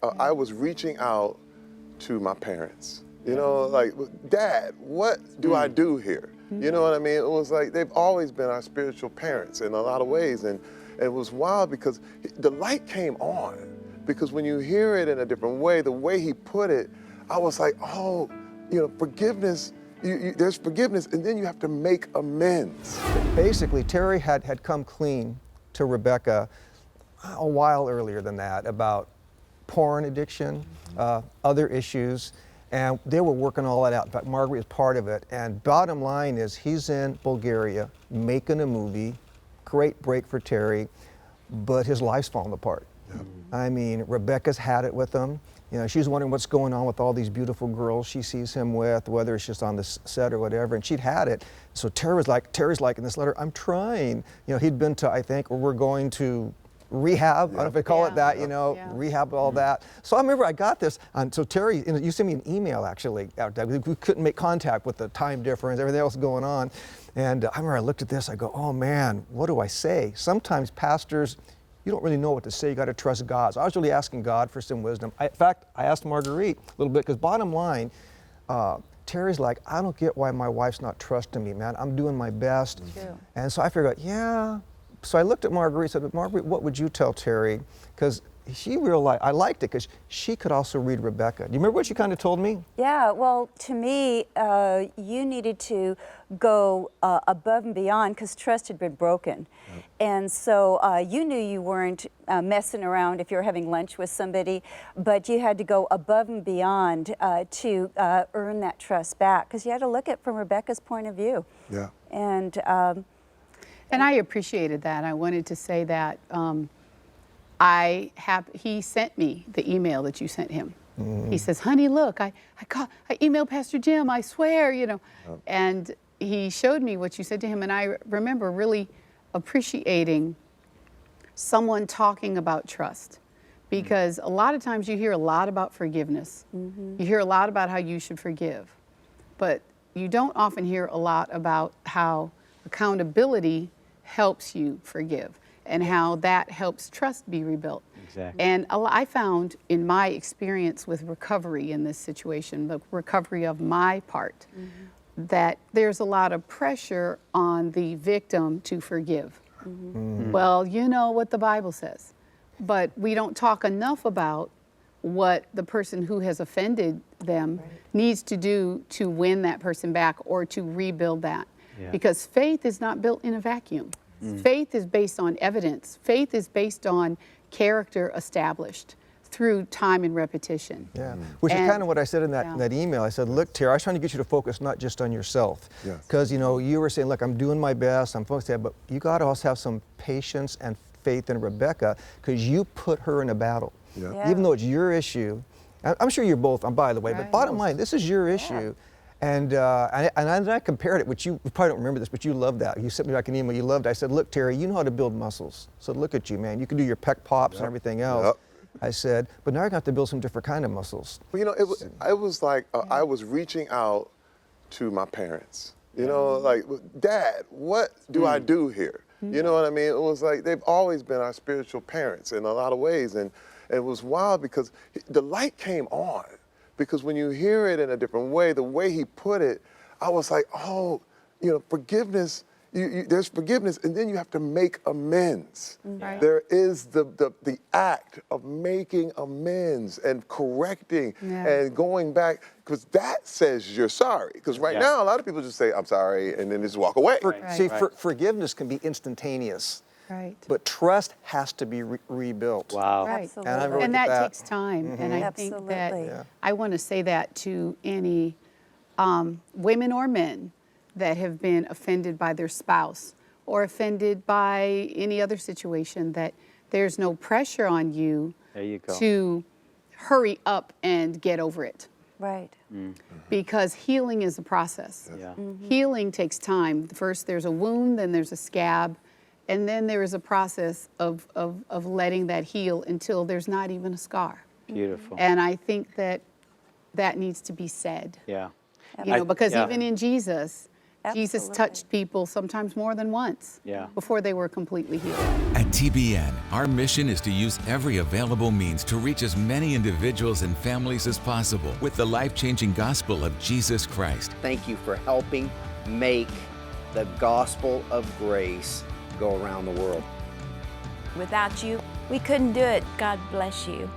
I was reaching out to my parents, you know, like, Dad, what do I do here? You know what I mean? It was like they've always been our spiritual parents in a lot of ways. And it was wild because the light came on. Because when you hear it in a different way, the way he put it, I was like, oh, you know, forgiveness, there's forgiveness, and then you have to make amends. Basically, Terry had come clean to Rebecca a while earlier than that about porn addiction, other issues, and they were working all that out. In fact, Marguerite was part of it. And bottom line is, he's in Bulgaria making a movie, great break for Terry, but his life's falling apart. Yep. I mean, Rebecca's had it with him. You know, she's wondering what's going on with all these beautiful girls she sees him with, whether it's just on the set or whatever, and she'd had it. So Terry's like in this letter, I'm trying. You know, he'd been to, I think, we're going to rehab, I don't know if they call it that, you know, rehab, all that. So I remember I got this, and so Terry, you sent me an email actually, we couldn't make contact with the time difference, everything else going on. And I remember I looked at this, I go, oh man, what do I say? Sometimes pastors, you don't really know what to say, you gotta trust God. So I was really asking God for some wisdom. In fact, I asked Marguerite a little bit, because bottom line, Terry's like, I don't get why my wife's not trusting me, man. I'm doing my best. And so I figured, yeah. So I looked at Marguerite and said, Marguerite, what would you tell Terry? Because she realized, I liked it because she could also read Rebecca. Do you remember what she kind of told me? Yeah, well, to me, you needed to go above and beyond because trust had been broken. Yep. And so you knew you weren't messing around if you were having lunch with somebody, but you had to go above and beyond to earn that trust back because you had to look at it from Rebecca's point of view. Yeah. And I appreciated that. I wanted to say that he sent me the email that you sent him. He says, honey, look, I emailed Pastor Jim, I swear, you know. Oh. And he showed me what you said to him, and I remember really appreciating someone talking about trust. Because a lot of times you hear a lot about forgiveness. You hear a lot about how you should forgive. But you don't often hear a lot about how accountability helps you forgive and how that helps trust be rebuilt. Exactly. And I found in my experience with recovery in this situation, the recovery of my part, that there's a lot of pressure on the victim to forgive. Well, you know what the Bible says, but we don't talk enough about what the person who has offended them needs to do to win that person back or to rebuild that. Because faith is not built in a vacuum. Faith is based on evidence. Faith is based on character established through time and repetition. Which is kind of what I said in that email. I said, look, Terry, I was trying to get you to focus not just on yourself. Because, you know, you were saying, look, I'm doing my best, I'm focused there, but you got to also have some patience and faith in Rebecca because you put her in a battle. Even though it's your issue. I'm sure you're both, by the way, but bottom line, this is your issue. And I compared it, which you probably don't remember this, but you loved that. You sent me back an email, you loved it. I said, look, Terry, you know how to build muscles. So look at you, man. You can do your pec pops and everything else. I said, but now you're going to have to build some different kind of muscles. Well, you know, it was like I was reaching out to my parents. You know, like, Dad, what do I do here? You know what I mean? It was like they've always been our spiritual parents in a lot of ways. And it was wild because the light came on. Because when you hear it in a different way, the way he put it, I was like, oh, you know, forgiveness, there's forgiveness, and then you have to make amends. There is the act of making amends and correcting and going back, because that says you're sorry. Because right now, a lot of people just say, I'm sorry, and then just walk away. Forgiveness can be instantaneous. But trust has to be rebuilt. Absolutely. And that takes time. And I think that I want to say that to any women or men that have been offended by their spouse or offended by any other situation, that there's no pressure on you, to hurry up and get over it. Because healing is a process. Healing takes time. First there's a wound, then there's a scab, and then there is a process of letting that heal until there's not even a scar. Beautiful. And I think that needs to be said. You know, because even in Jesus, Jesus Absolutely. touched people sometimes more than once Yeah. before they were completely healed. At TBN, our mission is to use every available means to reach as many individuals and families as possible with the life-changing gospel of Jesus Christ. Thank you for helping make the gospel of grace go around the world. Without you, we couldn't do it. God bless you.